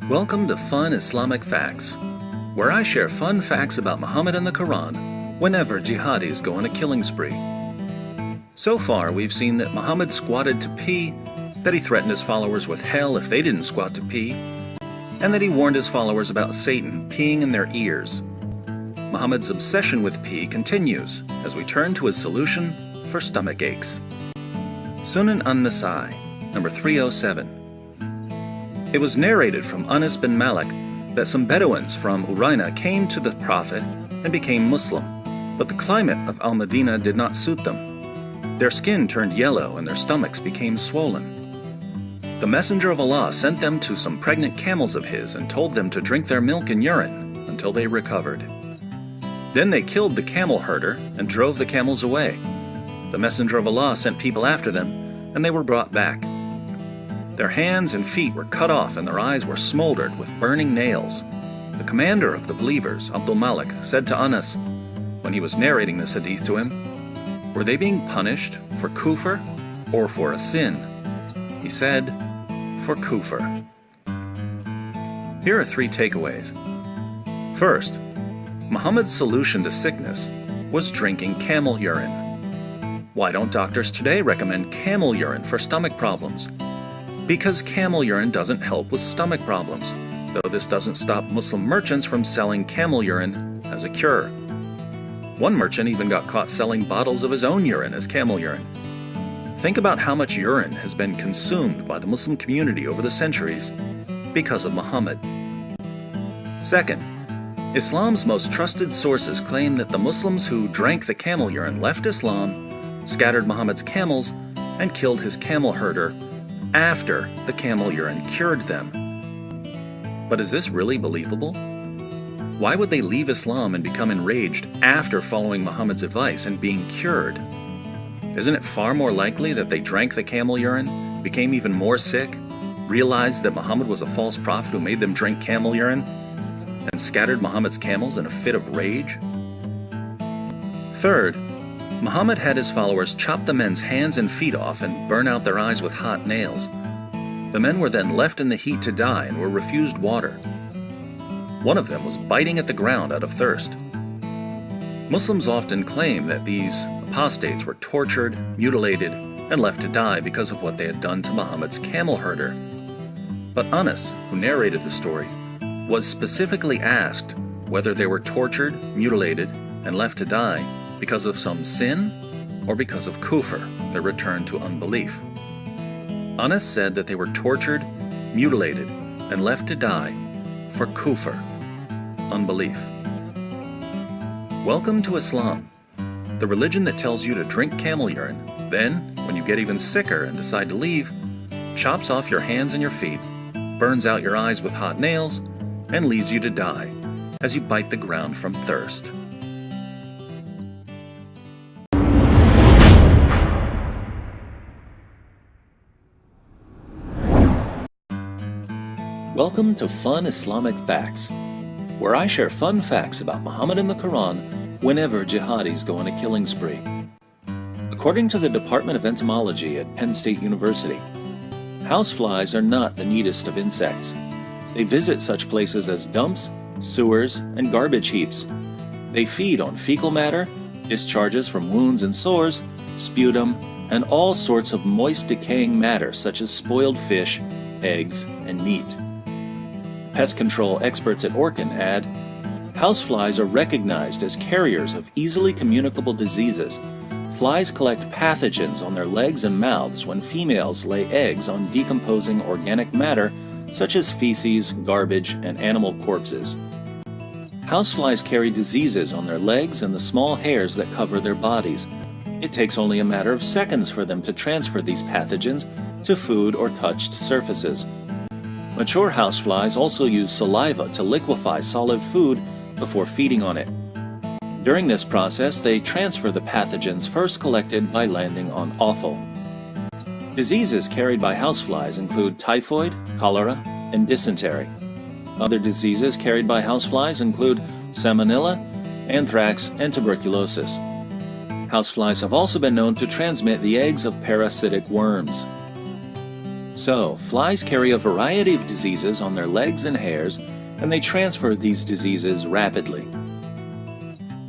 Welcome to Fun Islamic Facts, where I share fun facts about Muhammad and the Quran whenever jihadis go on a killing spree. So far, we've seen that Muhammad squatted to pee, that he threatened his followers with hell if they didn't squat to pee, and that he warned his followers about Satan peeing in their ears. Muhammad's obsession with pee continues as we turn to his solution for stomach aches. Sunan an-Nasai, number 307. It was narrated from Anas bin Malik that some Bedouins from Uraina came to the Prophet and became Muslim, but the climate of Al-Madinah did not suit them. Their skin turned yellow and their stomachs became swollen. The Messenger of Allah sent them to some pregnant camels of his and told them to drink their milk and urine until they recovered. Then they killed the camel herder and drove the camels away. The Messenger of Allah sent people after them, and they were brought back. Their hands and feet were cut off and their eyes were smoldered with burning nails. The commander of the believers, Abdul Malik, said to Anas, when he was narrating this hadith to him, "Were they being punished for kufr or for a sin?" He said, "For kufr." Here are 3 takeaways. First, Muhammad's solution to sickness was drinking camel urine. Why don't doctors today recommend camel urine for stomach problems? Because camel urine doesn't help with stomach problems, though this doesn't stop Muslim merchants from selling camel urine as a cure. One merchant even got caught selling bottles of his own urine as camel urine. Think about how much urine has been consumed by the Muslim community over the centuries because of Muhammad. Second, Islam's most trusted sources claim that the Muslims who drank the camel urine left Islam, scattered Muhammad's camels, and killed his camel herder after the camel urine cured them. But is this really believable? Why would they leave Islam and become enraged after following Muhammad's advice and being cured? Isn't it far more likely that they drank the camel urine, became even more sick, realized that Muhammad was a false prophet who made them drink camel urine, and scattered Muhammad's camels in a fit of rage? Third, Muhammad had his followers chop the men's hands and feet off and burn out their eyes with hot nails. The men were then left in the heat to die and were refused water. One of them was biting at the ground out of thirst. Muslims often claim that these apostates were tortured, mutilated, and left to die because of what they had done to Muhammad's camel herder. But Anas, who narrated the story, was specifically asked whether they were tortured, mutilated, and left to die because of some sin or because of kufr, their return to unbelief. Anas said that they were tortured, mutilated, and left to die for kufr, unbelief. Welcome to Islam, the religion that tells you to drink camel urine, then, when you get even sicker and decide to leave, chops off your hands and your feet, burns out your eyes with hot nails, and leaves you to die as you bite the ground from thirst. Welcome to Fun Islamic Facts, where I share fun facts about Muhammad and the Quran whenever jihadis go on a killing spree. According to the Department of Entomology at Penn State University, houseflies are not the neatest of insects. They visit such places as dumps, sewers, and garbage heaps. They feed on fecal matter, discharges from wounds and sores, sputum, and all sorts of moist decaying matter such as spoiled fish, eggs, and meat. Pest control experts at Orkin add, houseflies are recognized as carriers of easily communicable diseases. Flies collect pathogens on their legs and mouths when females lay eggs on decomposing organic matter such as feces, garbage, and animal corpses. Houseflies carry diseases on their legs and the small hairs that cover their bodies. It takes only a matter of seconds for them to transfer these pathogens to food or touched surfaces. Mature houseflies also use saliva to liquefy solid food before feeding on it. During this process, they transfer the pathogens first collected by landing on offal. Diseases carried by houseflies include typhoid, cholera, and dysentery. Other diseases carried by houseflies include salmonella, anthrax, and tuberculosis. Houseflies have also been known to transmit the eggs of parasitic worms. So, flies carry a variety of diseases on their legs and hairs, and they transfer these diseases rapidly.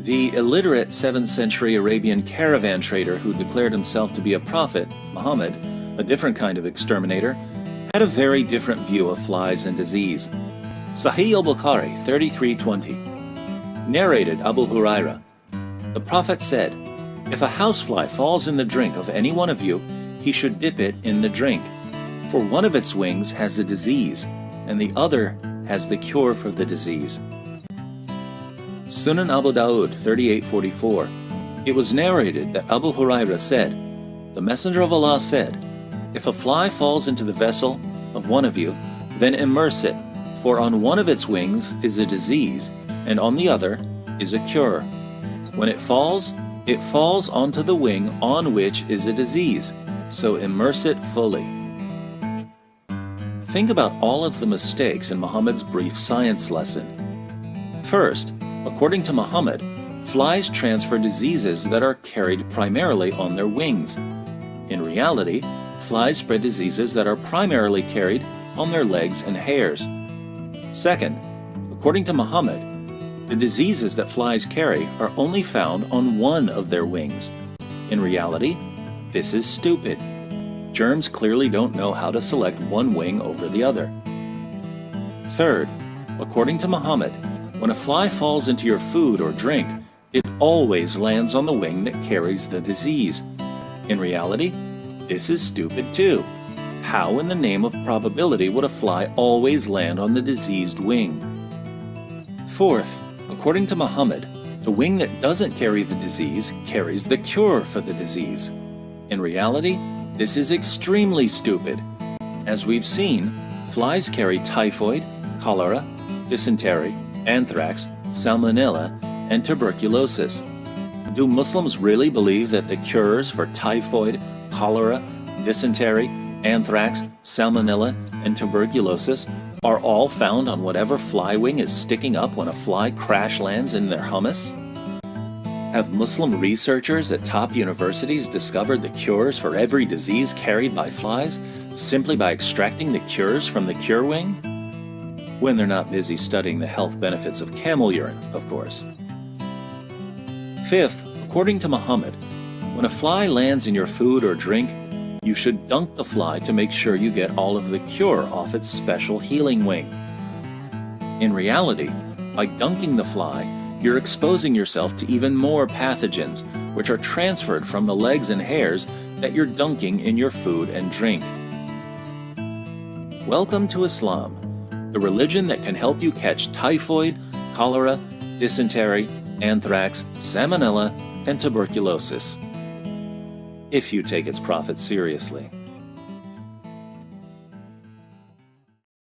The illiterate 7th century Arabian caravan trader who declared himself to be a prophet, Muhammad, a different kind of exterminator, had a very different view of flies and disease. Sahih al-Bukhari 33:20 narrated Abu Huraira, "The Prophet said, if a housefly falls in the drink of any one of you, he should dip it in the drink, for one of its wings has a disease, and the other has the cure for the disease." Sunan Abu Dawud 38:44. It was narrated that Abu Huraira said, "The Messenger of Allah said, if a fly falls into the vessel of one of you, then immerse it, for on one of its wings is a disease, and on the other is a cure. When it falls onto the wing on which is a disease, so immerse it fully." Think about all of the mistakes in Muhammad's brief science lesson. First, according to Muhammad, flies transfer diseases that are carried primarily on their wings. In reality, flies spread diseases that are primarily carried on their legs and hairs. Second, according to Muhammad, the diseases that flies carry are only found on one of their wings. In reality, this is stupid. Germs clearly don't know how to select one wing over the other. Third, according to Muhammad, when a fly falls into your food or drink, it always lands on the wing that carries the disease. In reality, this is stupid too. How in the name of probability would a fly always land on the diseased wing? Fourth, according to Muhammad, the wing that doesn't carry the disease carries the cure for the disease. In reality, this is extremely stupid. As we've seen, flies carry typhoid, cholera, dysentery, anthrax, salmonella, and tuberculosis. Do Muslims really believe that the cures for typhoid, cholera, dysentery, anthrax, salmonella, and tuberculosis are all found on whatever fly wing is sticking up when a fly crash lands in their hummus? Have Muslim researchers at top universities discovered the cures for every disease carried by flies simply by extracting the cures from the cure wing? When they're not busy studying the health benefits of camel urine, of course. Fifth, according to Muhammad, when a fly lands in your food or drink, you should dunk the fly to make sure you get all of the cure off its special healing wing. In reality, by dunking the fly, you're exposing yourself to even more pathogens, which are transferred from the legs and hairs that you're dunking in your food and drink. Welcome to Islam, the religion that can help you catch typhoid, cholera, dysentery, anthrax, salmonella, and tuberculosis, if you take its prophets seriously.